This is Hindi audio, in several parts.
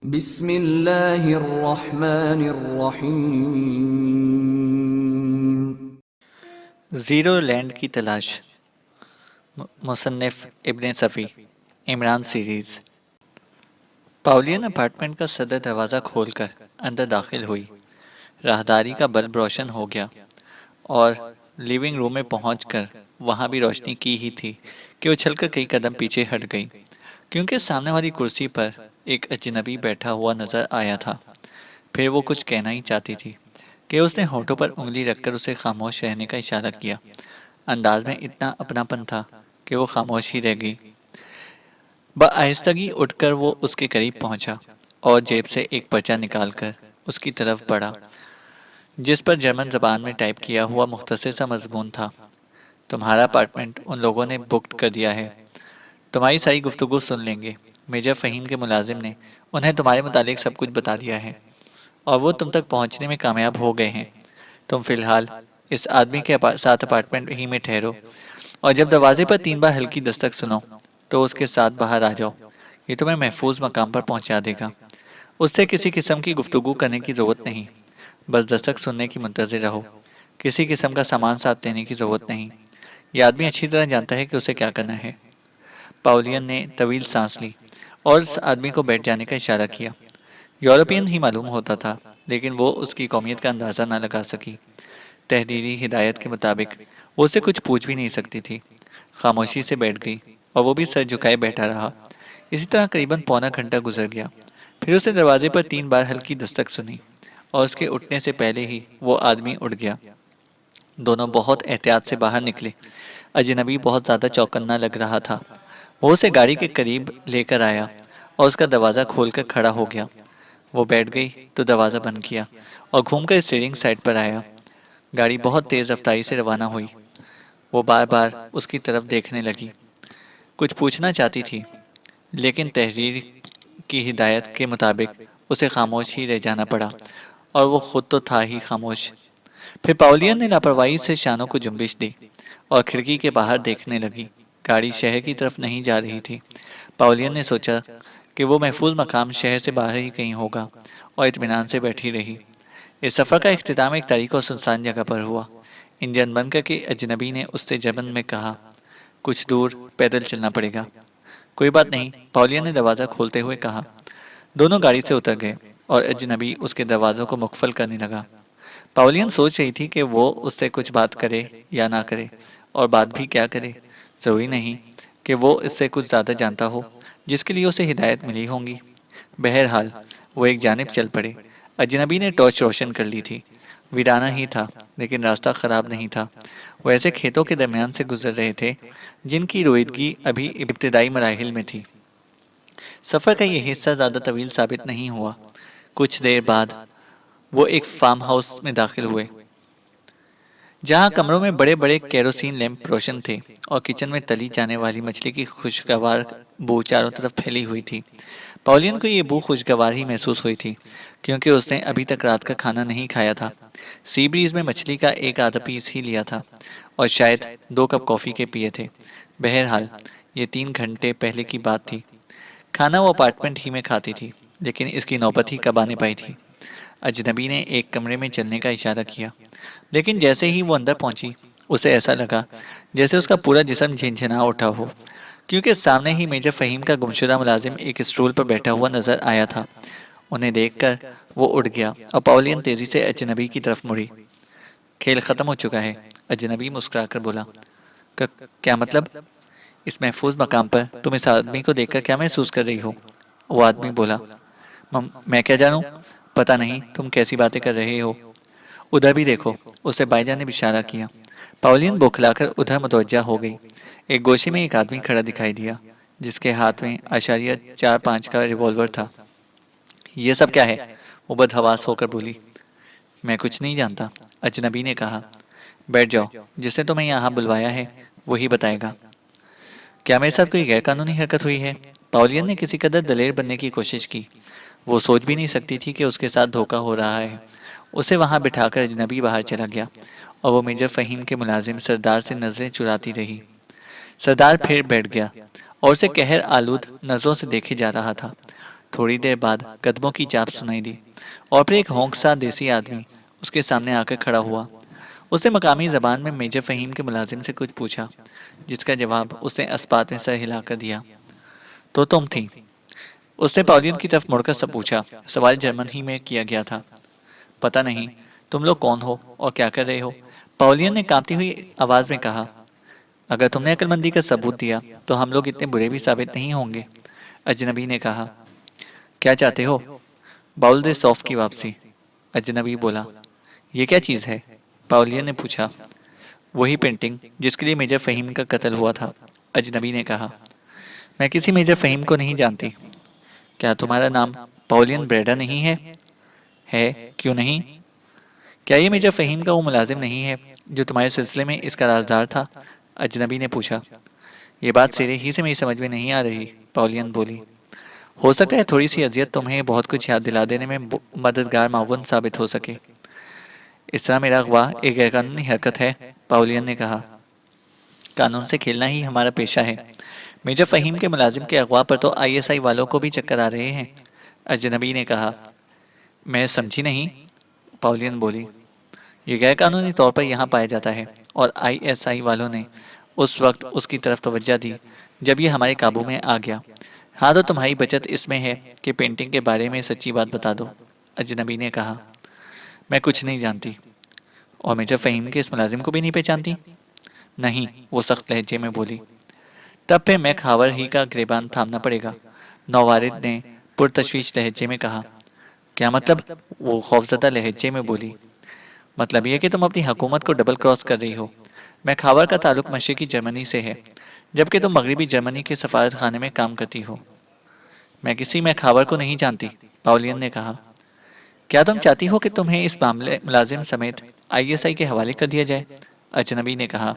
बिस्मिल्लाहिर्रहमानिर्रहीम। ज़ीरो लैंड की तलाश। मुसन्निफ इब्न सफ़ी। इमरान सीरीज़। पाउलियन अपार्टमेंट का सदर दरवाज़ा खोलकर अंदर दाखिल हुई। राहदारी का बल्ब रोशन हो गया और लिविंग रूम में पहुंचकर वहां भी रोशनी की ही थी कि उछलकर कई कदम पीछे हट गई, क्योंकि सामने वाली कुर्सी पर एक अजनबी बैठा हुआ नजर आया था। फिर वो कुछ कहना ही चाहती थी कि उसने होठों पर उंगली रखकर उसे खामोश रहने का इशारा किया। अंदाज में इतना अपनापन था कि वो खामोश ही रह गई। बआहिस्तगी उठकर वो उसके करीब पहुंचा और जेब से एक पर्चा निकालकर उसकी तरफ बढ़ा, जिस पर जर्मन जबान में टाइप किया हुआ मुख्तसर सा मजमून था। तुम्हारा अपार्टमेंट उन लोगों ने बुक कर दिया है। तुम्हारी सारी गुफ्तगू सुन लेंगे। मेजर फ़हीम के मुलाजिम ने उन्हें तुम्हारे मुतालिक सब कुछ बता दिया है और वो तुम तक पहुंचने में कामयाब हो गए हैं। तुम फिलहाल इस आदमी के साथ अपार्टमेंट ही में ठहरो और जब दरवाजे पर 3 बार हल्की दस्तक सुनो तो उसके साथ बाहर आ जाओ। ये तुम्हें महफूज मकाम पर पहुंचा देगा। उससे किसी किस्म की गुफ्तगू करने की ज़रूरत नहीं, बस दस्तक सुनने की मुंतज़िर रहो। किसी किस्म का सामान साथ लेने की ज़रूरत नहीं। यह आदमी अच्छी तरह जानता है कि उसे क्या करना है। पाउलियन ने तवील सांस ली और उस आदमी को बैठ जाने का इशारा किया। यूरोपियन ही मालूम होता था, लेकिन वो उसकी कौमियत का अंदाज़ा न लगा सकी। तहरीरी हिदायत के मुताबिक वो उससे कुछ पूछ भी नहीं सकती थी। खामोशी से बैठ गई और वो भी सर झुकाए बैठा रहा। इसी तरह करीबन पौना घंटा गुजर गया। फिर उसने दरवाजे पर 3 बार हल्की दस्तक सुनी और उसके उठने से पहले ही वो आदमी उठ गया। दोनों बहुत एहतियात से बाहर निकले। अजनबी बहुत ज़्यादा चौकन्ना लग रहा था। वो उसे गाड़ी के करीब लेकर आया और उसका दरवाज़ा खोलकर खड़ा हो गया। वो बैठ गई तो दरवाज़ा बंद किया और घूमकर स्टीयरिंग साइड पर आया। गाड़ी बहुत तेज़ रफ्तारी से रवाना हुई। वो बार बार उसकी तरफ देखने लगी। कुछ पूछना चाहती थी, लेकिन तहरीर की हिदायत के मुताबिक उसे खामोश ही रह जाना पड़ा और वो खुद तो था ही खामोश। फिर पाउलियन ने लापरवाही से शानों को जुम्बिश दी और खिड़की के बाहर देखने लगी। गाड़ी शहर की तरफ नहीं जा रही थी। पाउलियन ने सोचा कि वो महफूज मकाम शहर से बाहर ही कहीं होगा और इत्मीनान से बैठी रही। इस सफ़र का इख्तिताम एक तारीख और सुनसान जगह पर हुआ। इंजन बंद करके अजनबी ने उससे जबन में कहा, कुछ दूर पैदल चलना पड़ेगा। कोई बात नहीं, पाउलियन ने दरवाज़ा खोलते हुए कहा। दोनों गाड़ी से उतर गए और अजनबी उसके दरवाज़ों को मुकफल करने लगा। पाउलियन सोच रही थी कि वो उससे कुछ बात करे या ना करे, और बात भी क्या करे। ज़रूरी नहीं कि वो इससे कुछ ज़्यादा जानता हो जिसके लिए उसे हिदायत मिली होंगी। बहरहाल वो एक जानिब चल पड़े। अजनबी ने टॉर्च रोशन कर ली थी। वीराना ही था, लेकिन रास्ता ख़राब नहीं था। वो ऐसे खेतों के दरमियान से गुजर रहे थे जिनकी रोईदगी अभी इब्तिदाई मराहिल में थी। सफ़र का ये हिस्सा ज़्यादा तवील साबित नहीं हुआ। कुछ देर बाद वो एक फार्म हाउस में दाखिल हुए, जहाँ कमरों में बड़े बड़े केरोसिन लैंप रोशन थे और किचन में तली जाने वाली मछली की खुशगवार बू चारों तरफ फैली हुई थी। पाउलियन को ये बू खुशगवार ही महसूस हुई थी, क्योंकि उसने अभी तक रात का खाना नहीं खाया था। सी ब्रीज में मछली का एक आधा पीस ही लिया था और शायद 2 कप कॉफ़ी के पिए थे। बहरहाल ये 3 घंटे पहले की बात थी। खाना वो अपार्टमेंट ही में खाती थी, लेकिन इसकी नौबत ही कब आने पाई थी। अजनबी ने एक कमरे में चलने का इशारा किया, लेकिन जैसे ही वो अंदर पहुंची, उसे ऐसा लगा जैसे उसका पूरा जिस्म झंझना उठा हो, क्योंकि सामने ही मेजर फ़हीम का गुमशुदा मुलाजिम एक स्टूल पर बैठा हुआ नजर आया था। उन्हें देखकर वो उठ गया और पाउलियन तेजी से अजनबी की तरफ मुड़ी। खेल खत्म हो चुका है, अजनबी मुस्कुराकर बोला। क्या मतलब? इस महफूज मकाम पर तुम इस आदमी को देखकर क्या महसूस कर रही हो? वो आदमी बोला। मैं क्या जानूं? पता नहीं तुम कैसी बातें कर रहे हो। उधर भी देखो, उसे भाईजान ने इशारा किया। पाउलियन बौखलाकर उधर मुतवज्जा हो गई। एक गोशी में एक आदमी खड़ा दिखाई दिया, जिसके हाथ में आशारिया 4-5 का रिवॉल्वर था। ये सब क्या है? वो बदहवास होकर बोली। मैं कुछ नहीं जानता, अजनबी ने कहा। बैठ जाओ, जिसने तुम्हें यहाँ बुलवाया है वही बताएगा। क्या मेरे साथ कोई गैरकानूनी हरकत हुई है? पाउलियन ने किसी कदर दलेर बनने की कोशिश की। वो सोच भी नहीं सकती थी कि उसके साथ धोखा हो रहा है। उसे वहां बिठाकर अजनबी बाहर चला गया और वो मेजर फ़हीम के मुलाजिम सरदार से नजरें चुराती रही। सरदार फिर बैठ गया और उसे कहर आलूद नजरों से देखे जा रहा था। थोड़ी देर बाद कदमों की चाप सुनाई दी और फिर एक होंक सा देसी आदमी उसके सामने आकर खड़ा हुआ। उसने मकामी जबान में मेजर फहीम के मुलाजिम से कुछ पूछा, जिसका जवाब उसने अस्पात में सर हिलाकर दिया। तो तुम थी? उसने पाउलियन की तरफ मुड़कर सब पूछा। सवाल जर्मन ही में किया गया था। पता नहीं। तुम लोग कौन हो और क्या कर रहे हो? पाउलियन ने कांपती हुई आवाज में कहा। अगर तुमने अक्लमंदी का सबूत दिया तो हम लोग इतने बुरे भी साबित नहीं होंगे, अजनबी ने कहा। क्या चाहते हो? बाउल दे सौफ की वापसी, अजनबी बोला। ये क्या चीज़ है? पाउलियन ने पूछा। वही पेंटिंग जिसके लिए मेजर फहीम का कत्ल हुआ था, अजनबी ने कहा। मैं किसी मेजर फहीम को नहीं जानती। क्या तुम्हारा नाम पाउलियन ब्रेडा नहीं है? है, क्यों नहीं? क्या ये मेजर फहीम का वो मुलाजिम नहीं है जो तुम्हारे सिलसिले में इसका राजदार था? अजनबी ने पूछा। ये बात सिरे ही से मेरी समझ में नहीं आ रही, पाउलियन बोली। हो सकता है थोड़ी सी अजियत तुम्हें बहुत कुछ याद दिला देने में मददगार मावन साबित हो सके। इस तरह मेरा अगवा एक गैरकानूनी हरकत है, पाउलियन ने कहा। कानून से खेलना ही हमारा पेशा है। मेजर फहीम के मुलाजिम के अगवा पर तो आईएसआई वालों को भी चक्कर आ रहे हैं, अजनबी ने कहा। मैं समझी नहीं, पाउलियन बोली। ये गैर कानूनी तौर पर यहाँ पाया जाता है और आईएसआई वालों ने उस वक्त उसकी तरफ तवज्जो दी जब ये हमारे काबू में आ गया। हाँ, तो तुम्हारी बचत इसमें है कि पेंटिंग के बारे में सच्ची बात बता दो, अजनबी ने कहा। मैं कुछ नहीं जानती। और मेजर फहीम के इस मुलाजिम को भी नहीं पहचानती? नहीं, वो सख्त लहजे में बोली। तब फिर मैं खावर ही का गिरबान थामना पड़ेगा, नौवारिद ने पुरतशवीश लहजे में कहा। क्या मतलब? वो खौफजदा लहजे में बोली। मतलब यह कि तुम अपनी हुकूमत को डबल क्रॉस कर रही हो। मैं खावर का ताल्लुक मशरकी जर्मनी से है, जबकि तुम मगरबी जर्मनी के सफारत खाने में काम करती हो। मैं खावर को नहीं जानती, पाउलियन ने कहा। क्या तुम चाहती हो कि तुम्हें इस मामले मुलाजिम समेत आईएसआई के हवाले कर दिया जाए? अजनबी ने कहा।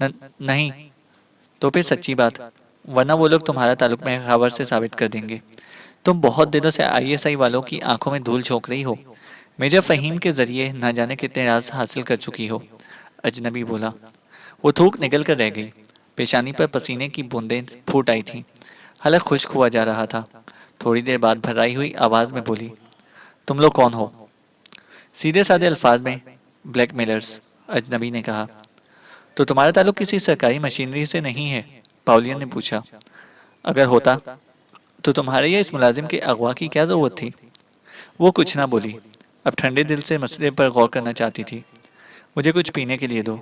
नहीं। तो फिर सच्ची बात, वरना वो लोग तुम्हारा ताल्लुक में खावर से साबित कर देंगे। तुम बहुत दिनों से आईएसआई वालों की आंखों में धूल झोंक रही हो। मेजर फहीम के जरिए न जाने कितने राज हासिल कर चुकी हो, अजनबी बोला। वो थूक निकल कर रह गई। पेशानी पर पसीने की बूंदें फूट आई थीं। हलक खुश्क हुआ जा रहा था। थोड़ी देर बाद भर्राई हुई आवाज में बोली। तुम लोग कौन हो? सीधे साधे अल्फाज में, ब्लैकमेलर्स, अजनबी ने कहा। तो तुम्हारा ताल्लुक किसी सरकारी मशीनरी से नहीं है? पाउलियन ने पूछा। अगर होता तो तुम्हारे या इस मुलाजिम के अगवा की क्या जरूरत थी? वो कुछ ना बोली। अब ठंडे दिल से मसले पर गौर करना चाहती थी। मुझे कुछ पीने के लिए दो।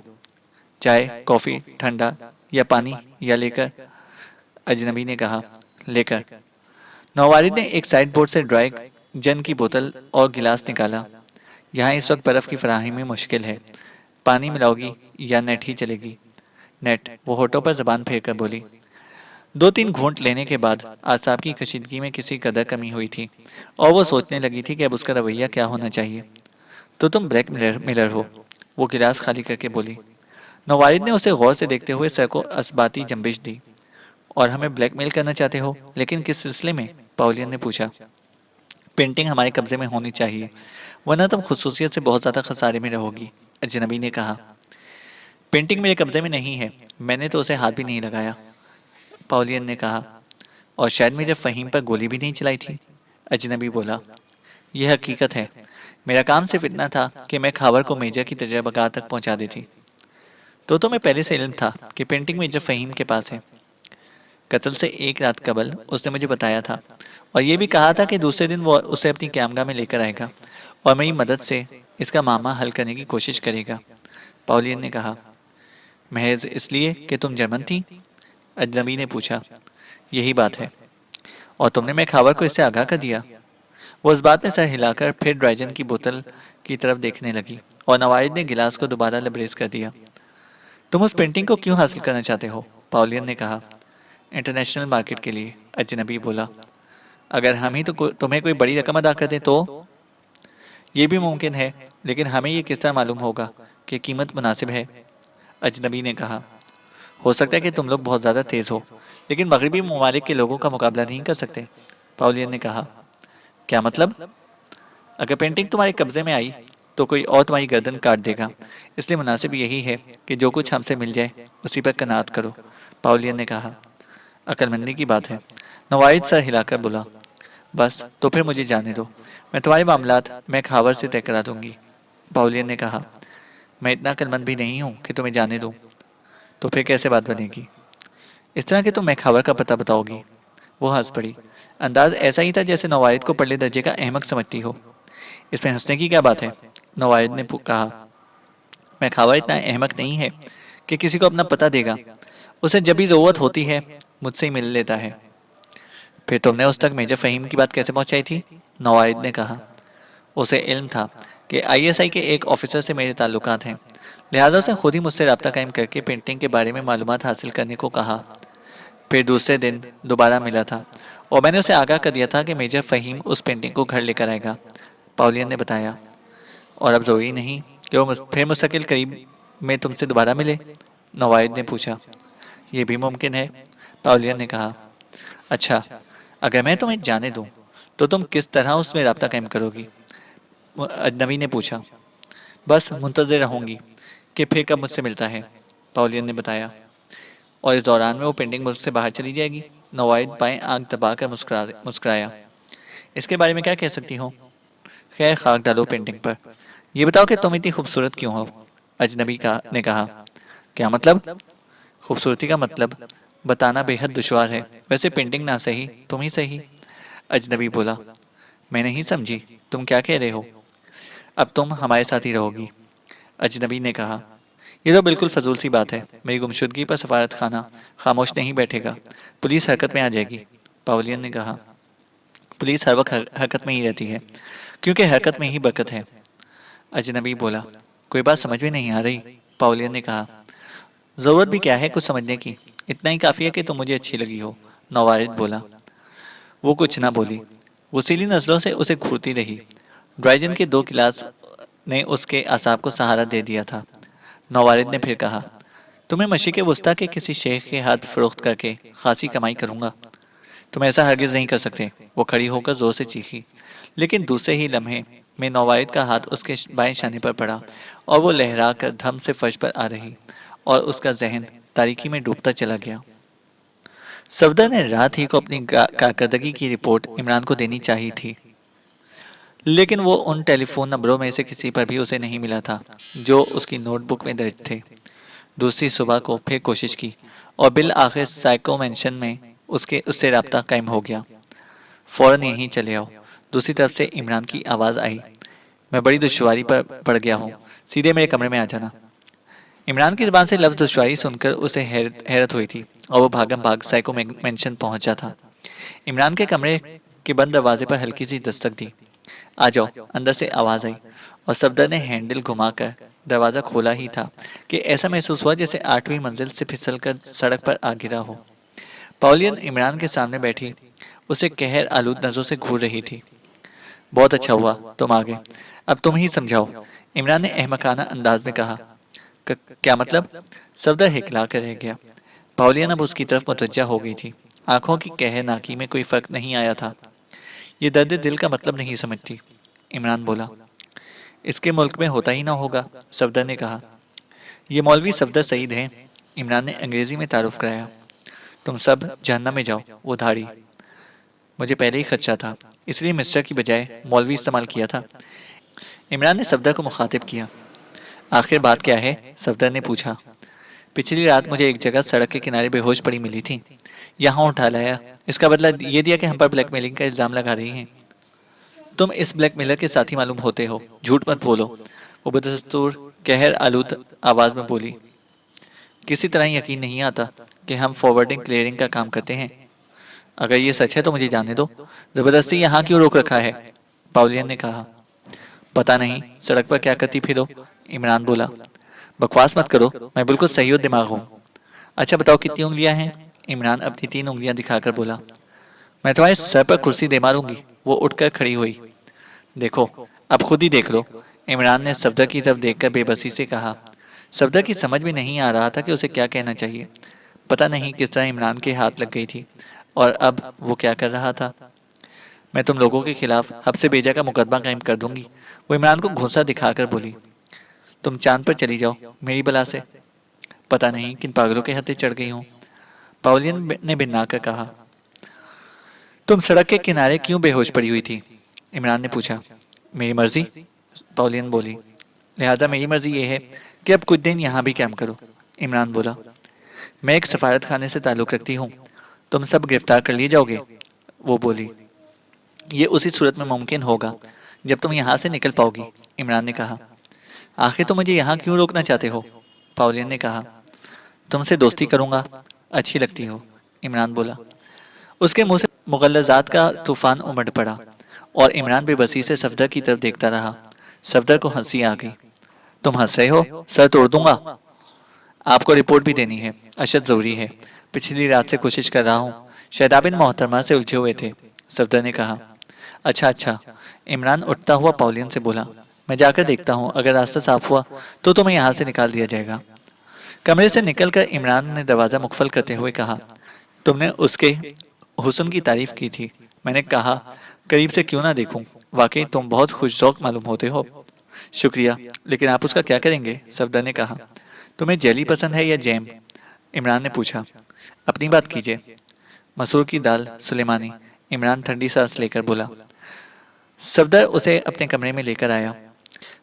चाय, कॉफी, ठंडा या पानी, या लेकर? अजनबी ने कहा। लेकर। नौवारिद ने एक साइड बोर्ड से ड्राई जन की बोतल और गिलास निकाला। यहाँ इस वक्त बर्फ की फराहमी मुश्किल है। पानी मिलाओगी या नेट ही चलेगी? नेट, वो होठों पर जबान फेर कर बोली। दो तीन घूंट लेने के बाद आसाब की कशीदगी में किसी कदर कमी हुई थी और वो सोचने लगी थी कि अब उसका रवैया क्या होना चाहिए। तो तुम ब्लैक मिलर हो, वो गिलास खाली करके बोली। नवारिद ने उसे गौर से देखते हुए सर को असबाती जंबिश दी। और हमें ब्लैकमेल करना चाहते हो, लेकिन किस सिलसिले में? पाउलियन ने पूछा। पेंटिंग हमारे कब्जे में होनी चाहिए, वरना तुम खुसूसियत से बहुत ज्यादा खसारे में रहोगी, अजनबी ने कहा। पेंटिंग मेरे कब्जे में नहीं है, मैंने तो उसे हाथ भी नहीं लगाया, पाउलियन ने कहा। और शायद मेरे फ़हीम पर गोली भी नहीं चलाई थी, अजनबी बोला। यह हकीकत है। मेरा काम सिर्फ इतना था कि मैं खबर को मेजर की तजर्बागाह तक पहुंचा देती। तो तुम्हें पहले से इल्म था कि पेंटिंग मेजर फ़हीम के पास है? कत्ल से एक रात कबल उसने मुझे बताया था, और ये भी कहा था कि दूसरे दिन वो उसे अपनी कैमरा में लेकर आएगा और मेरी मदद से इसका मामला हल करने की कोशिश करेगा, पाउलियन ने कहा। महज इसलिए कि तुम जर्मन थी? अजनबी ने पूछा। यही बात है। और तुमने मैं खबर को इससे आगाह कर दिया? वो इस बात में सर हिलाकर फिर ड्राइजन की बोतल की तरफ देखने लगी और नवारिद ने गिलास को दोबारा लबरेज कर दिया। तुम उस पेंटिंग को क्यों हासिल करना चाहते हो? पाउलियन ने कहा। इंटरनेशनल मार्केट के लिए, अजनबी बोला। अगर हम ही तो तुम्हें कोई बड़ी रकम अदा कर दें तो? ये भी मुमकिन है, लेकिन हमें ये किस तरह मालूम होगा कि कीमत मुनासिब है? अजनबी ने कहा। हो सकता है कि तुम लोग बहुत ज़्यादा तेज़ हो, लेकिन मगरबी ममालिक के लोगों का मुकाबला नहीं कर सकते, पाउलियन ने कहा। क्या मतलब? अगर पेंटिंग तुम्हारे कब्जे में आई तो कोई और तुम्हारी गर्दन काट देगा, इसलिए मुनासिब यही है कि जो कुछ हमसे मिल जाए उसी पर कनात करो, पाउलियन ने कहा। अक्लमंदी की बात है, नवाइद सर हिलाकर बोला। बस तो फिर मुझे जाने दो, मैं तुम्हारे मामलात मैं खावर से तय करा दूंगी। पाउलियन ने कहा, मैं इतना अक्लमंद भी नहीं हूँ कि तुम्हें जाने दूँ। तो फिर कैसे बात बनेगी? इस तरह कि तुम मैखावर का पता बताओगी। वो हंस पड़ी। अंदाज ऐसा ही था जैसे नवारिद को पहले दर्जे का अहमक समझती हो। इसमें हंसने की क्या बात है? नवारिद ने कहा, मैखावर इतना अहमक नहीं है कि किसी को अपना पता देगा। उसे जब भी जरूरत होती है मुझसे ही मिल लेता है। फिर तुमने उस तक मेजर फहीम की बात कैसे पहुंचाई थी? नवारिद ने कहा, उसे इल्म था कि आईएसआई के एक ऑफिसर से मेरे ताल्लुकात हैं, लिहाजा उसने खुद ही मुझसे रब्ता कायम करके पेंटिंग के बारे में मालूमात हासिल करने को कहा। फिर दूसरे दिन दोबारा मिला था और मैंने उसे आगाह कर दिया था कि मेजर फ़हीम उस पेंटिंग को घर लेकर आएगा। पाउलियन ने बताया, और अब ज़रूरी नहीं कि वो फिर मुस्तकिल करीब में तुमसे दोबारा मिले? नवाइद ने पूछा। ये भी मुमकिन है, पाउलियन ने कहा। अच्छा, अगर मैं तुम्हें जाने दूं तो तुम किस तरह उसमें रब्ता कायम करोगी? अजनबी ने पूछा। बस मुंतज़िर रहूंगी कि फिर कब मुझसे मिलता है, पाउलियन ने बताया। और इस दौरान में वो पेंटिंग मुल्क से बाहर चली जाएगी? नवाइद बाएं आंख दबाकर मुस्कुराया। इसके बारे में क्या कह सकती हो? खैर, खाक डालो पेंटिंग पर। ये बताओ कि तुम इतनी खूबसूरत क्यों हो? अजनबी का ने कहा। क्या मतलब? खूबसूरती का मतलब बताना बेहद दुश्वार है। वैसे पेंटिंग ना सही, तुम ही सही। अजनबी बोला। मैं नहीं समझी, तुम क्या कह रहे हो? अब तुम हमारे साथ ही रहोगी, अजनबी ने कहा। ये तो बिल्कुल फजूल सी बात है। मेरी गुमशुदगी पर सफारत खाना खामोश नहीं बैठेगा, पुलिस हरकत में आ जाएगी, पावलियन ने कहा। पुलिस हर वक्त हरकत में ही रहती है, क्योंकि हरकत में ही बरकत है, अजनबी बोला। कोई बात समझ में नहीं आ रही, पावलियन ने कहा। जरूरत भी क्या है कुछ समझने की, इतना ही काफी है कि तुम मुझे अच्छी लगी हो, नवारिद बोला। वो कुछ ना बोली। वो सीली नजरों से उसे घूरती रही। ड्राइजन के 2 गिलास ने उसके असाब को सहारा दे दिया था। नवारिद ने फिर कहा, तुम्हें मशीक वस्ता के किसी शेख के हाथ फरोख्त करके खासी कमाई करूंगा? तुम ऐसा हरगिज नहीं कर सकते। वो खड़ी होकर जोर से चीखी, लेकिन दूसरे ही लम्हे में नवारिद का हाथ उसके बाएं शाने पर पड़ा और वो लहरा कर धम से फर्श पर आ रही और उसका जहन तारीकी में डूबता चला गया। सफदर ने रात ही को अपनी कारकर्दगी की रिपोर्ट इमरान को देनी चाहिए थी, लेकिन वो उन टेलीफोन नंबरों में से किसी पर भी उसे नहीं मिला था जो उसकी नोटबुक में दर्ज थे। दूसरी सुबह को फिर कोशिश की और बिल आखिर साइको मेंशन में उससे रब्ता कायम हो गया। फौरन यहीं चले आओ, दूसरी तरफ से इमरान की आवाज़ आई। मैं बड़ी दुश्वारी पर पड़ गया हूँ, सीधे मेरे कमरे में आ जाना। इमरान की ज़बान से लफ्ज़ दुश्वारी सुनकर उसे हैरत हुई थी और वो भागम भाग साइको मेंशन पहुंचा था। इमरान के कमरे के बंद दरवाजे पर हल्की सी दस्तक दी। आ जाओ, अंदर से आवाज़ आई और सफदर ने हैंडल घुमाकर दरवाज़ा खोला ही था कि ऐसा महसूस हुआ जैसे 8वीं मंजिल से फिसलकर सड़क पर आ गिरा हो। पाउलियन इमरान के सामने बैठी उसे कहर आलूद नजरों से घूर रही थी। बहुत अच्छा हुआ तुम आ गए, अब तुम ही समझाओ, इमरान ने अहमकाना अंदाज में कहा। क्या मतलब? सफदर हिकला कर रह गया। पाउलियन अब उसकी तरफ मुतवज्जा हो गई थी। आंखों की कह नाकी में कोई फर्क नहीं आया था। ये दर्द दिल का मतलब नहीं समझती, इमरान बोला। इसके मुल्क में होता ही ना होगा, सफदर ने कहा। ये मौलवी सफदर सईद हैं, इमरान ने अंग्रेजी में तारुफ कराया। तुम सब जहन्नम में जाओ, वो धाड़ी। मुझे पहले ही खदशा था, इसलिए मिस्टर की बजाय मौलवी इस्तेमाल किया था, इमरान ने सफदर को मुखातिब किया। आखिर बात क्या है? सफदर ने पूछा। पिछली रात मुझे एक जगह सड़क के किनारे बेहोश पड़ी मिली थी, यहाँ उठा लाया। इसका बदला ये दिया कि हम पर ब्लैकमेलिंग का इल्जाम लगा रही हैं। तुम इस ब्लैकमेलर के साथी मालूम होते हो, झूठ मत बोलो, वो बदस्तूर कहर आलूद आवाज में बोली। किसी तरह यकीन नहीं आता कि हम फॉरवर्डिंग क्लियरिंग का काम करते हैं। अगर ये सच है तो मुझे जाने दो, जबरदस्ती यहाँ क्यों रोक रखा है? पाउलियन ने कहा। पता नहीं, सड़क पर क्या करती फिरो, इमरान बोला। बकवास मत करो, मैं बिल्कुल सही और दिमाग हूँ। अच्छा बताओ कितनी उंगलियां हैं? इमरान अपनी 3 उंगलियां दिखाकर बोला। मैं तुम्हारे सर पर कुर्सी दे मारूंगी, वो उठकर खड़ी हुई। देखो, अब खुद ही देख लो, इमरान ने सफदर की तरफ देखकर बेबसी से कहा। सफदर की समझ में नहीं आ रहा था कि उसे क्या कहना चाहिए। पता नहीं किस तरह इमरान के हाथ लग गई थी और अब वो क्या कर रहा था। मैं तुम लोगों के खिलाफ हब्से भेजा का मुकदमा कायम कर दूंगी, वो इमरान को घूंसा दिखाकर बोली। तुम चांद पर चली जाओ मेरी बला से। पता नहीं किन पागलों के हत्थे चढ़ गई हूँ, पाउलियन ने भिन्ना कर कहा। तुम सड़क के किनारे क्यों बेहोश पड़ी हुई थी? इमरान ने पूछा। मेरी मर्जी, पॉलियन बोली। लिहाजा मेरी मर्जी ये है कि अब कुछ दिन यहाँ भी कैंप करो। इमरान बोला। मैं एक सफारत खाने से ताल्लुक़ रखती हूँ, तुम सब गिरफ्तार कर लिए जाओगे? वो बोली। ये उसी सूरत में मुमकिन होगा जब तुम यहाँ से निकल पाओगी, इमरान ने कहा। आखिर तुम मुझे यहाँ क्यों रोकना चाहते हो? पॉलियन ने कहा। तुमसे दोस्ती करूंगा, अच्छी लगती हो, इमरान बोला। उसके मुंह से मुगल्लज़ात का तूफान उमड़ पड़ा और इमरान बेबसी से सफदर की तरफ देखता रहा। सफदर को हंसी आ गई। तुम हंस रहे हो? सर तोड़ दूंगा। आपको रिपोर्ट भी देनी है, अशद जरूरी है। पिछली रात से कोशिश कर रहा हूँ। शहदाबिन मोहतरमा से उलझे हुए थे, सफदर ने कहा। अच्छा अच्छा, इमरान उठता हुआ पॉलियन से बोला। मैं जाकर देखता हूँ, अगर रास्ता साफ हुआ तो तुम्हें यहाँ से निकाल दिया जाएगा। कमरे से निकलकर इमरान ने दरवाज़ा मुकफल करते हुए कहा। तुमने उसके हुस्न की तारीफ की थी, मैंने कहा करीब से क्यों ना देखूं। वाकई तुम बहुत खुशजौक मालूम होते हो। शुक्रिया, लेकिन आप उसका क्या करेंगे? सफदर ने कहा। तुम्हें जेली पसंद है या जैम? इमरान ने पूछा। अपनी बात कीजिए। मसूर की दाल सुलेमानी, इमरान ठंडी सांस लेकर बोला। सफदर उसे अपने कमरे में लेकर आया।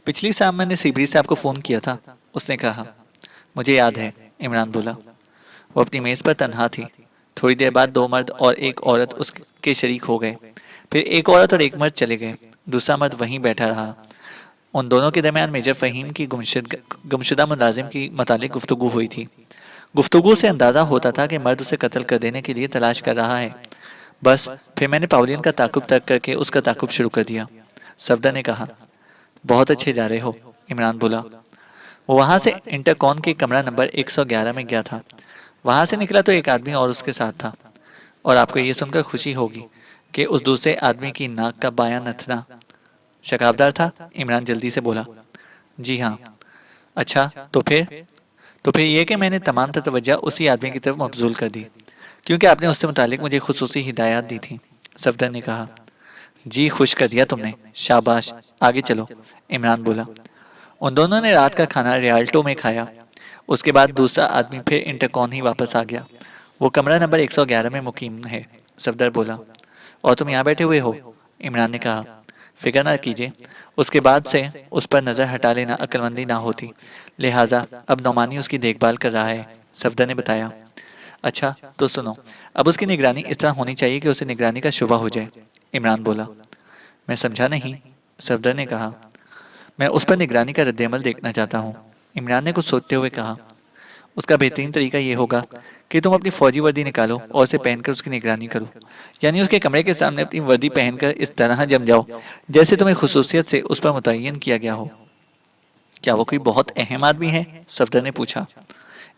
पिछली शाम मैंने सीबरी से आपको फ़ोन किया था, उसने कहा। मुझे याद है, इमरान बोला। वो अपनी मेज़ पर तन्हा थी। थोड़ी देर बाद दो मर्द और एक औरत उसके शरीक हो गए। फिर एक औरत और एक मर्द चले गए। दूसरा मर्द वहीं बैठा रहा। उन दोनों के दरमियान मेजर फ़हीम की गुमशुदा मुलाजिम की मुतालिक गुफ्तगू हुई थी। गुफ्तगू से अंदाज़ा होता था कि मर्द उसे कत्ल कर देने के लिए तलाश कर रहा है। बस फिर मैंने पावलियन का ताकुब तर्क करके उसका ताकुब शुरू कर दिया, सफदर ने कहा। बहुत अच्छे जा रहे हो, इमरान बोला। वो वहां से इंटरकॉन के कमरा नंबर 111 में गया था। वहां से निकला तो एक आदमी और उसके साथ था। और आपको ये सुनकर खुशी होगी कि उस दूसरे आदमी की नाक का बायां नथना शकाबदार था, इमरान जल्दी से बोला। जी हाँ। अच्छा, तो फिर ये कि मैंने तमाम तवज्जो उसी आदमी की तरफ मबजूल कर दी, क्योंकि आपने उससे मुतालिक मुझे खुसूसी हिदायत दी थी, सफदर ने कहा। जी, खुश कर दिया तुमने, शाबाश, आगे चलो, इमरान बोला। उन दोनों ने रात का खाना रियाल्टो में खाया। उसके बाद दूसरा आदमी फिर इंटरकॉन ही वापस आ गया। वो कमरा नंबर 111 में मुकीम है, सफदर बोला। और तुम यहाँ बैठे हुए हो, इमरान ने कहा। फिक्र ना कीजिए, उसके बाद से उस पर नज़र हटा लेना अक्लमंदी ना होती, लिहाजा अब नौमानी उसकी देखभाल कर रहा है, सफदर ने बताया। अच्छा, तो सुनो, अब उसकी निगरानी इस तरह होनी चाहिए कि उसे निगरानी का शुबा हो जाए, इमरान बोला। मैं समझा नहीं, सफदर ने कहा। मैं उस पर निगरानी का रद्देअमल देखना चाहता हूँ, इमरान ने कुछ सोचते हुए कहा। उसका बेहतरीन तरीका ये होगा कि तुम अपनी फौजी वर्दी निकालो और उसे पहनकर उसकी निगरानी करो। यानी उसके कमरे के सामने अपनी वर्दी पहनकर इस तरह जम जाओ जैसे तुम्हें खुसूसियत से उस पर मुतय्यन किया गया हो। क्या वो कोई बहुत अहम आदमी है? सफदर ने पूछा।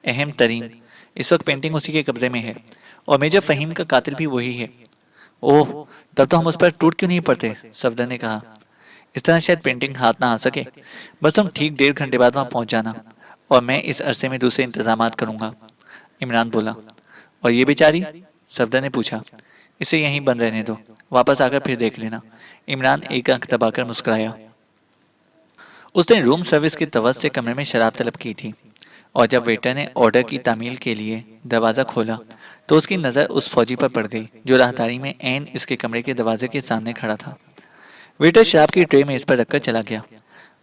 अहम तरीन। इस वक्त पेंटिंग उसी के कब्जे में है और मेजर फहीम का कातिल भी वही है। ओह, तब तो हम उस पर टूट क्यों नहीं पड़ते? सफदर ने कहा। इस तरह शायद पेंटिंग हाथ ना आ सके। बस तुम ठीक 1.5 घंटे बाद वहां पहुंच जाना और मैं इस अरसे में दूसरे इंतजामात करूंगा, इमरान बोला। और ये बेचारी? सफदर ने पूछा। इसे यहीं बंद रहने दो, वापस आकर फिर देख लेना, इमरान एक आंख दबाकर मुस्कुराया। उसने रूम सर्विस की तवज्जो से कमरे में शराब तलब की थी और जब वेटर ने ऑर्डर की तामील के लिए दरवाज़ा खोला तो उसकी नज़र उस फौजी पर पड़ गई जो राहदारी में ऐन इसके कमरे के दरवाजे के सामने खड़ा था। वेटर शराब की ट्रे मेज पर रखकर चला गया।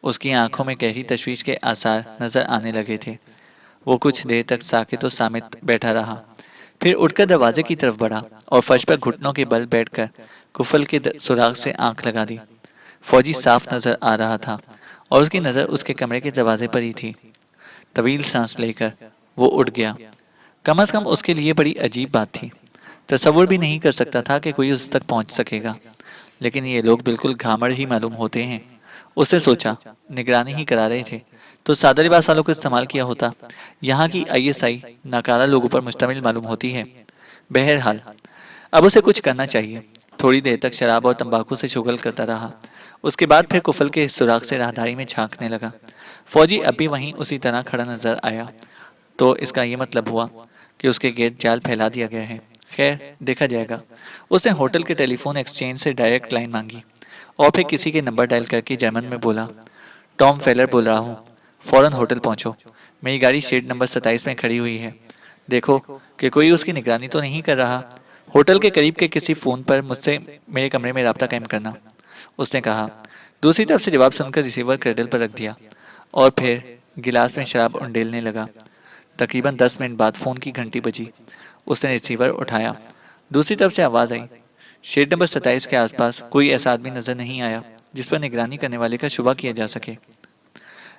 उसकी आंखों में गहरी तशवीश के आसार नजर आने लगे थे। वो कुछ देर तक साकित और सामित बैठा रहा, फिर उठकर दरवाजे की तरफ बढ़ा और फर्श पर घुटनों के बल बैठकर कुफल के सुराग से आंख लगा दी। फौजी साफ नजर आ रहा था और उसकी नज़र उसके कमरे के दरवाजे पर ही थी। तवील सांस लेकर वो उठ गया। कम से कम उसके लिए बड़ी अजीब बात थी। तसव्वुर भी नहीं कर सकता था कि कोई उस तक पहुंच सकेगा, लेकिन ये लोग बिल्कुल घामड़ ही मालूम होते हैं। उसने सोचा, निगरानी ही करा रहे थे तो सादा लिबास वालों को इस्तेमाल किया होता। यहाँ की आईएसआई नाकारा लोगों पर मुश्तमिल मालूम होती है। बहरहाल अब उसे कुछ करना चाहिए। थोड़ी देर तक शराब और तंबाकू से शुगल करता रहा। उसके बाद फिर कुफल के सुराग से राहदारी में झांकने लगा। फौजी अब भी वहीं उसी तरह खड़ा नजर आया। तो इसका ये मतलब हुआ कि उसके गेट जाल फैला दिया गया है। खैर, देखा जाएगा। उसने होटल के टेलीफोन एक्सचेंज से डायरेक्ट लाइन मांगी और फिर किसी के नंबर डायल करके जर्मन में बोला। टॉम फेलर बोल रहा हूँ, फौरन होटल पहुंचो। मेरी गाड़ी शेड नंबर 27 में खड़ी हुई है। देखो कि कोई उसकी निगरानी तो नहीं कर रहा। होटल के करीब के किसी फ़ोन पर मुझसे मेरे कमरे में राब्ता कायम करना, उसने कहा। दूसरी तरफ से जवाब सुनकर रिसीवर क्रेडल पर रख दिया और फिर गिलास में शराब उंडेलने लगा। तकरीबन 10 मिनट बाद फ़ोन की घंटी बजी। उसने रिसीवर उठाया। दूसरी तरफ से आवाज़ आई, शेड नंबर 27 के आसपास कोई ऐसा आदमी नजर नहीं आया जिस पर निगरानी करने वाले का शुबा किया जा सके।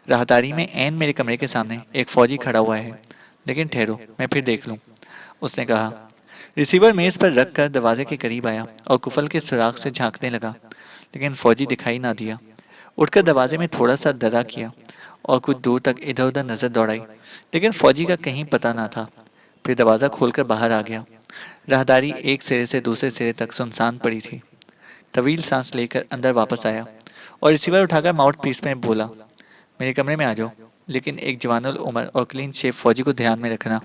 राहदारी में ऐन मेरे कमरे के सामने एक फौजी खड़ा हुआ है, लेकिन ठहरो, मैं फिर देख लूं, उसने कहा। रिसीवर मेज पर रख कर दरवाजे के करीब आया और कुफल के सुराख से झांकने लगा, लेकिन फौजी दिखाई ना दिया। उठकर दरवाजे में थोड़ा सा दरा किया और कुछ दूर तक इधर उधर नजर दौड़ाई, लेकिन फौजी का कहीं पता ना था। फिर दरवाजा खोलकर बाहर आ गया। राहदारी एक सिरे से दूसरे सिरे तक सुनसान पड़ी थी। तवील सांस लेकर अंदर वापस आया और रिसीवर उठाकर माउथ पीस में बोला, मेरे कमरे में आ जाओ, लेकिन एक जवानुल उम्र और क्लीन शेव फौजी को ध्यान में रखना।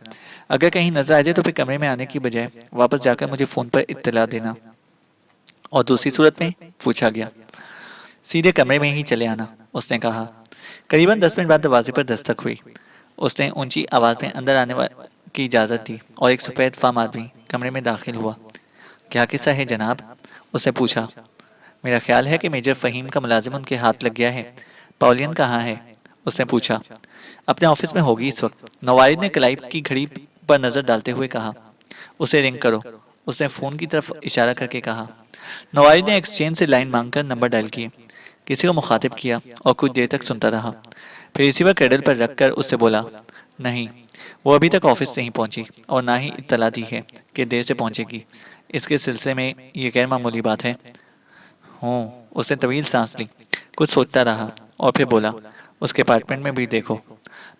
अगर कहीं नजर आ जाए तो फिर कमरे में आने की बजाय वापस जाकर मुझे फोन पर इत्तला देना। और दूसरी सूरत में, पूछा गया। सीधे कमरे में ही चले आना, उसने कहा। करीबन 10 मिनट बाद दरवाजे पर दस्तक हुई। उसने ऊंची आवाज में अंदर की इजाजत दी और एक सफेद फाम आदमी कमरे में दाखिल हुआ। क्या किस्सा है जनाब? उसने पूछा। मेरा ख्याल है कि मेजर फहीम का मुलाजिम उनके हाथ लग गया है। पाउलियन कहाँ है? उसने पूछा। अपने ऑफिस में होगी इस वक्त, नवारिद ने क्लाइव की घड़ी पर नजर डालते हुए कहा। उसे रिंग करो, उसने फोन की तरफ इशारा करके कहा। नवारिद ने एक्सचेंज से लाइन मांगकर नंबर डायल किए, किसी को मुखातिब किया और कुछ देर तक सुनता रहा। फिर रिसीवर क्रेडल पर रखकर उससे बोला, नहीं, वो अभी तक ऑफिस नहीं पहुंची और ना ही इत्तला दी है कि देर से पहुंचेगी। इसके सिलसिले में ये गैर मामूली बात है। हूँ, उसने तवील सांस ली, कुछ सोचता रहा और फिर बोला, उसके अपार्टमेंट में भी देखो।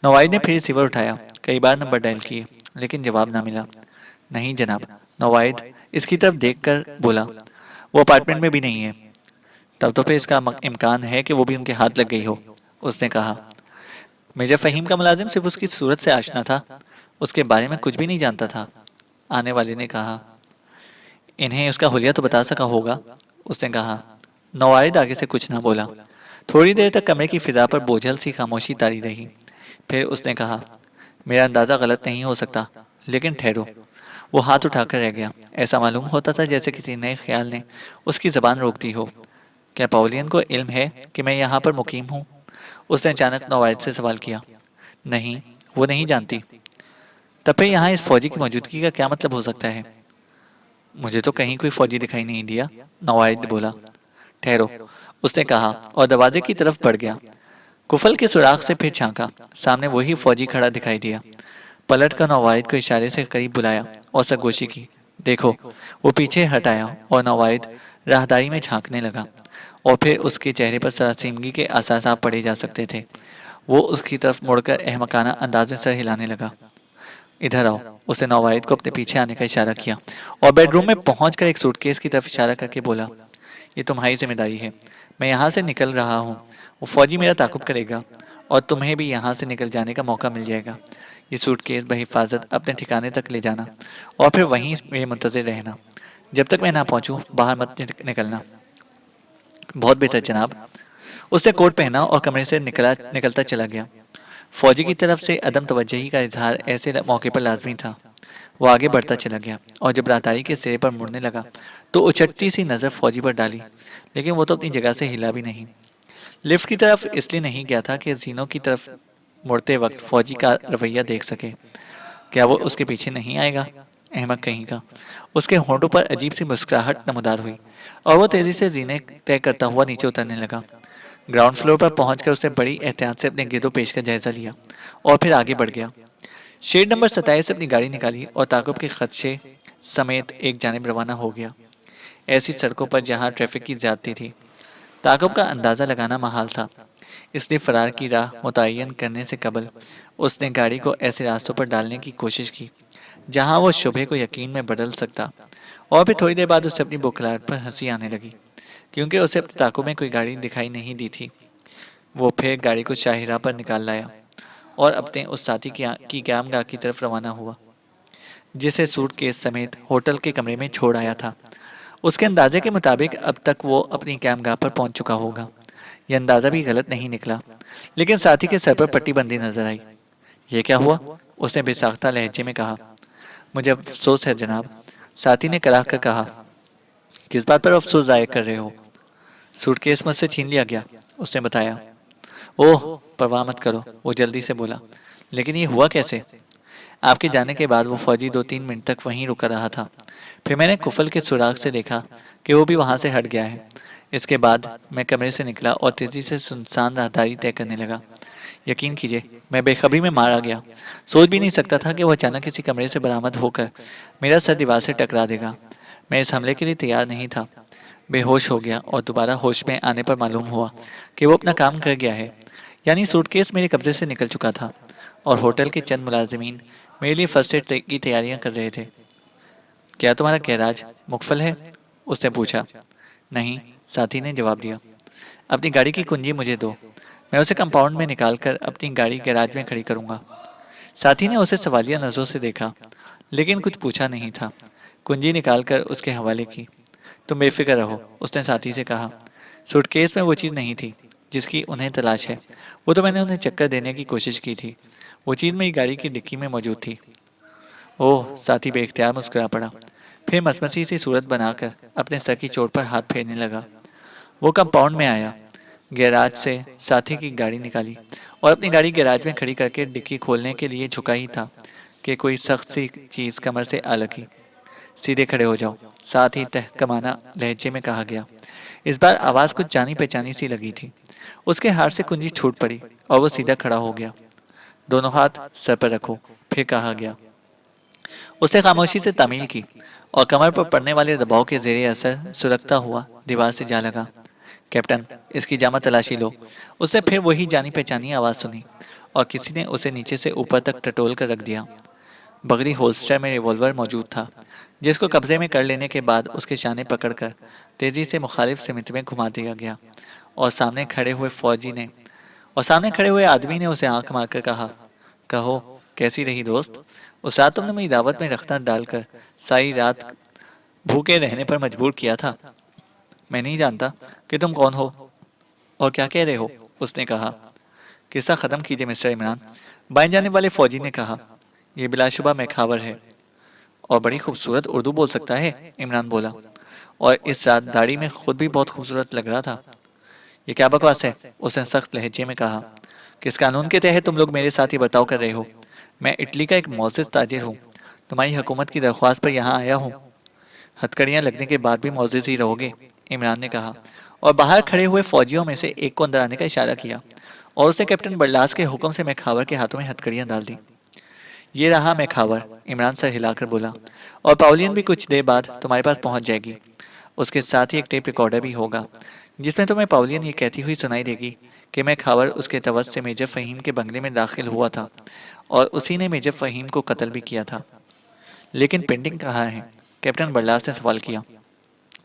नवाइद ने फिर रिसीवर उठाया, कई बार नंबर डायल किए, लेकिन जवाब ना मिला। नहीं जनाब, नवाइद इसकी तरफ देखकर बोला, वो अपार्टमेंट में भी नहीं है। तब तो फिर इसका इम्कान है कि वो भी उनके हाथ लग गई हो, उसने कहा। मेजर फहीम का मुलाजिम सिर्फ उसकी सूरत से आशना था, उसके बारे में कुछ भी नहीं जानता था, आने वाले ने कहा। इन्हें उसका हुलिया तो बता सका होगा, उसने कहा। नवारिद आगे से कुछ ना बोला। थोड़ी देर तक कमरे की फिजा पर बोझल सी खामोशी तारी रही। फिर उसने कहा, मेरा अंदाजा गलत नहीं हो सकता, लेकिन ठहरो। वो हाथ उठाकर रह गया। ऐसा मालूम होता था जैसे किसी नए ख्याल ने उसकी जबान रोक दी हो। क्या पाउलियन को इल्म है कि मैं यहाँ पर मुकीम हूँ? उसने अचानक नवारिद से सवाल किया। नहीं, वो नहीं जानती। तब फिर यहाँ इस फौजी की मौजूदगी का क्या मतलब हो सकता है? मुझे तो कहीं कोई फौजी दिखाई नहीं दिया, नवारिद बोला। ठहरो, उसने कहा और दरवाजे की तरफ बढ़ गया। कुफल के सुराख से फिर झांका। सामने वही फौजी खड़ा दिखाई दिया। पलट कर नवारिद को इशारे से करीब बुलाया और सरगोशी की। देखो, वो पीछे हटाया और नवारिद राहदारी में झांकने लगा और फिर उसके चेहरे पर सरासीमगी के आसार साफ पड़े जा सकते थे। वो उसकी तरफ मुड़कर अहमकाना अंदाज में सर हिलाने लगा। इधर आओ, उसने नवारिद को अपने पीछे आने का इशारा किया और बेडरूम में पहुंचकर एक सूटकेस की तरफ इशारा करके बोला, ये तुम्हारी जिम्मेदारी है। मैं यहाँ से निकल रहा हूँ, वो फौजी मेरा ताकुब करेगा और तुम्हें भी यहाँ से निकल जाने का मौका मिल जाएगा। ये सूटकेस बहिफाजत अपने ठिकाने तक ले जाना और फिर वहीं मेरे मुंतजिर रहना। जब तक मैं ना पहुंचूं, बाहर मत निकलना। बहुत बेहतर जनाब। उसने कोट पहना और कमरे से निकलता चला गया। फौजी की तरफ से अदम तवज्जही का इजहार ऐसे मौके पर लाजमी था। वो आगे बढ़ता चला गया और जब राहदारी के सिरे पर मुड़ने लगा तो उचटती सी नजर फौजी पर डाली, लेकिन वो तो अपनी जगह से हिला भी नहीं। लिफ्ट की तरफ इसलिए नहीं गया था कि जीनों की तरफ मुड़ते वक्त फौजी का रवैया देख सके। क्या वो उसके पीछे नहीं आएगा? अहमक कहीं का। उसके होंठों पर अजीब सी मुस्कुराहट नमदार हुई और वो तेजी से जीने तय करता हुआ नीचे उतरने लगा। ग्राउंड फ्लोर पर पहुंचकर उसने बड़ी एहतियात से अपने गिरदो पेश का जायजा लिया और फिर आगे बढ़ गया। शेड नंबर 27 से अपनी गाड़ी निकाली और ताकुब के खदशे समेत एक जानिब रवाना हो गया। ऐसी सड़कों पर जहां ट्रैफिक की ज्यादती थी, ताकुब का अंदाजा लगाना महाल था। इसलिए फरार की राह मुतय्यन करने से कबल उसने गाड़ी को ऐसे रास्तों पर डालने की कोशिश की जहां वो शुबह को यकीन में बदल सकता। और फिर थोड़ी देर बाद उसे अपनी बुखलाहट पर हंसी आने लगी, क्योंकि उसे अपने ताकुब में कोई गाड़ी दिखाई नहीं दी थी। वो फिर गाड़ी को शाहिरा पर निकाल लाया और अपने उस साथी की क्यामगाह की तरफ रवाना हुआ जिसे सूटकेस समेत होटल के कमरे में छोड़ आया था। उसके अंदाजे के मुताबिक अब तक वो अपनी कैमगाह पर पहुंच चुका होगा। यह अंदाजा भी गलत नहीं निकला, लेकिन साथी के सर पर पट्टी बंदी नजर आई। ये क्या हुआ? उसने बेसाख्ता लहजे में कहा। मुझे अफसोस है जनाब, साथी ने कराह कर कहा, किस बात पर अफसोस जाहिर कर रहे हो? सूटकेस मुझसे छीन लिया गया, उसने बताया। ओह, परवाह मत करो, वो जल्दी से बोला। लेकिन ये हुआ कैसे? आपके जाने के बाद वो फौजी 2-3 मिनट तक वहीं रुका रहा था। फिर मैंने कुफल के सुराग से देखा कि वो भी वहां से हट गया है। इसके बाद मैं कमरे से निकला और तेजी से सुनसान राहदारी तय करने लगा। यकीन कीजिए, मैं बेखबरी में मारा गया। सोच भी नहीं सकता था कि वो अचानक किसी कमरे से बरामद होकर मेरा सर दीवार से टकरा देगा। मैं इस हमले के लिए तैयार नहीं था। बेहोश हो गया और दोबारा होश में आने पर मालूम हुआ कि वो अपना काम कर गया है। यानी सूटकेस मेरे कब्जे से निकल चुका था और होटल के चंद मुलाजिमीन मेरे लिए फर्स्ट एड की तैयारियां कर रहे थे। क्या तुम्हारा गैराज मुकफल है? उसने पूछा। नहीं, साथी ने जवाब दिया। अपनी गाड़ी की कुंजी मुझे दो, मैं उसे कंपाउंड में निकालकर अपनी गाड़ी गैराज में खड़ी करूंगा। साथी ने उसे सवालिया नजरों से देखा, लेकिन कुछ पूछा नहीं था। कुंजी निकालकर उसके हवाले की। तुम बेफिक्र रहो, उसने साथी से कहा। सूटकेस में वो चीज़ नहीं थी जिसकी उन्हें तलाश है। वो तो मैंने उन्हें चक्कर देने की कोशिश की थी। वो चीज़ मेरी गाड़ी की डिक्की में मौजूद थी। ओह, साथी बेख्तियार मुस्कुरा पड़ा। फिर मसमसी सी सूरत बनाकर अपने सर की चोट पर हाथ फेरने लगा। वो कंपाउंड में आया, गैराज से साथी की गाड़ी निकाली और अपनी गाड़ी गैराज में खड़ी करके डिक्की खोलने के लिए झुका ही था कि कोई सख्त सी चीज कमर से आ लगी। सीधे खड़े हो जाओ, साथ ही तहकमाना लहजे में कहा गया। इस बार आवाज कुछ जानी पहचानी सी लगी थी। उसके हाथ से कुंजी छूट पड़ी और वो सीधा खड़ा हो गया। दोनों हाथ सर पर रखो, फिर कहा गया। उसने खामोशी से तामील की और कमर पर पड़ने वाले दबाव के जेरे असर सुलगता हुआ दीवार से जा लगा। कैप्टन, इसकी जामा तलाशी लो। उसने फिर वही जानी पहचानी आवाज सुनी और किसी ने उसे नीचे से ऊपर तक टटोल कर रख दिया। बगली होल्स्टर में रिवॉल्वर मौजूद था, जिसको कब्जे में कर लेने के बाद उसके शाने पकड़कर तेजी से मुखालिफ सिमत में घुमा दिया गया और सामने खड़े हुए आदमी ने उसे आंख मारकर कहा, कहो, कैसी रही दोस्त? उस रात तुमने मेरी दावत में रखना डालकर सारी रात भूखे रहने पर मजबूर किया था। मैं नहीं जानता कि तुम कौन हो और क्या कह रहे हो, उसने कहा। किस्सा खत्म कीजिए मिस्टर इमरान, बाएं जाने वाले फौजी ने कहा। यह बिलाशुबा मैखावर है और बड़ी खूबसूरत उर्दू बोल सकता है, इमरान बोला। और इस रात दाढ़ी में खुद भी बहुत खूबसूरत लग रहा था। ये क्या बकवास है, उसने सख्त लहजे में कहा। किस कानून के तहत तुम लोग मेरे साथ ये बर्ताव कर रहे हो? मैं इटली का एक मोअज़्ज़िज़ ताजिर हूँ। तुम्हारी हुकूमत की दरख्वास्त पर यहाँ आया हूँ। हथकड़ियाँ लगने के बाद भी मोअज़्ज़िज़ ही रहोगे, इमरान ने कहा और बाहर खड़े हुए फौजियों में से एक को अंदर आने का इशारा किया और उसने कैप्टन बल्लास के हुक्म से मैखावर के हाथों में हथकड़ियाँ डाल दी। ये रहा मैखावर, इमरान सर हिलाकर बोला, और पाउलियन भी कुछ देर बाद तुम्हारे पास पहुंच जाएगी। उसके साथ ही एक टेप रिकॉर्डर भी होगा जिसमें तुम्हें पाउलियन ये कहती हुई सुनाई देगी कि मैखावर उसके तवस से मेजर फ़हीम के बंगले में दाखिल हुआ था और उसी ने मेजर फ़हीम को कत्ल भी किया था। लेकिन पेंटिंग कहाँ है? कैप्टन बल्लास ने सवाल किया।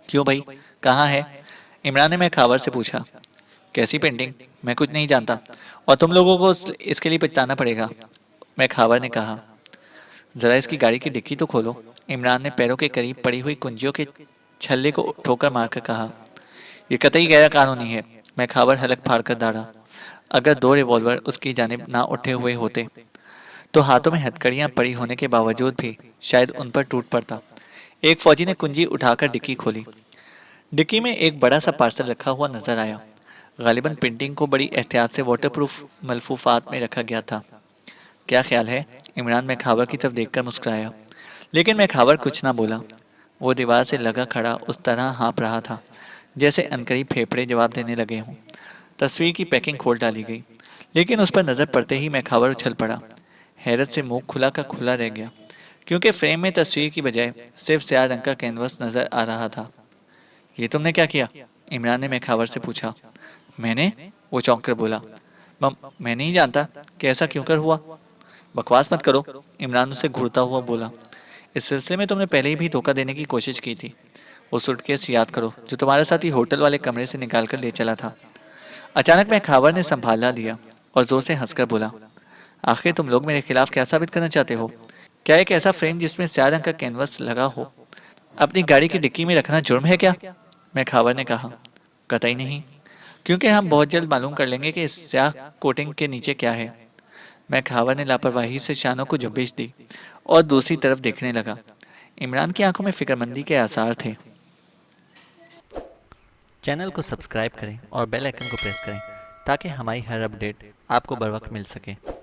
क्यों भाई, कहाँ है? इमरान ने मैखावर से पूछा। कैसी पेंटिंग? मैं कुछ नहीं जानता और तुम लोगों को इसके लिए पछताना पड़ेगा, मैखावर ने कहा। जरा इसकी गाड़ी की डिक्की तो खोलो, इमरान ने पैरों के करीब पड़ी हुई कुंजियों के छल्ले को ठोकर मारकर कहा। यह कतई गैर कानूनी है, मैखावर हलक फाड़ कर दाड़ा। अगर दो रिवॉल्वर उसकी जानिब ना उठे हुए होते तो हाथों में हथकड़ियां पड़ी होने के बावजूद भी शायद उन पर टूट पड़ता। एक फौजी ने कुंजी उठाकर डिक्की खोली। डिक्की में एक बड़ा सा पार्सल रखा हुआ नजर आया। गालिबन पेंटिंग को बड़ी एहतियात से वाटरप्रूफ मलफूफात में रखा गया था। क्या ख्याल है? इमरान मैखावर की तरफ देखकर मुस्कुराया, लेकिन मैखावर कुछ ना बोला। वो दीवार से लगा खड़ा उस तरह हाँप रहा था जैसे अनकरीब फेफड़े जवाब देने लगे हों। तस्वीर की पैकिंग खोल डाली गई, लेकिन उस पर नजर पड़ते ही मैखावर उछल पड़ा। हैरत से मुंह खुला का खुला रह गया, क्योंकि फ्रेम में तस्वीर की बजाय सिर्फ स्याह रंग का कैनवस नजर आ रहा था। ये तुमने क्या किया? इमरान ने मैखावर से पूछा। मैंने? वो चौंक कर बोला। मैं नहीं जानता कि ऐसा क्यों कर हुआ। बकवास मत करो, इमरान उसे घूरता हुआ बोला। इस सिलसिले में तुमने पहले ही भी धोखा देने की कोशिश की थी। वो सूटकेस याद करो जो तुम्हारे साथ ही होटल वाले कमरे से निकाल कर ले चला था। अचानक मैं खावर ने संभाला लिया और जोर से हंसकर बोला, आखिर तुम लोग मेरे खिलाफ क्या साबित करना चाहते हो? क्या एक ऐसा फ्रेम जिसमें स्याह रंग का कैनवस लगा हो अपनी गाड़ी की डिक्की में रखना जुर्म है क्या? मैं खावर ने कहा। कतई नहीं, क्योंकि हम बहुत जल्द मालूम कर लेंगे कि इस स्याह कोटिंग के नीचे क्या है। मैं खावर ने लापरवाही से शानों को झुब्बिश दी और दूसरी तरफ देखने लगा। इमरान की आंखों में फिक्रमंदी के आसार थे। चैनल को सब्सक्राइब करें और बेल आइकन को प्रेस करें ताकि हमारी हर अपडेट आपको बर वक्त मिल सके।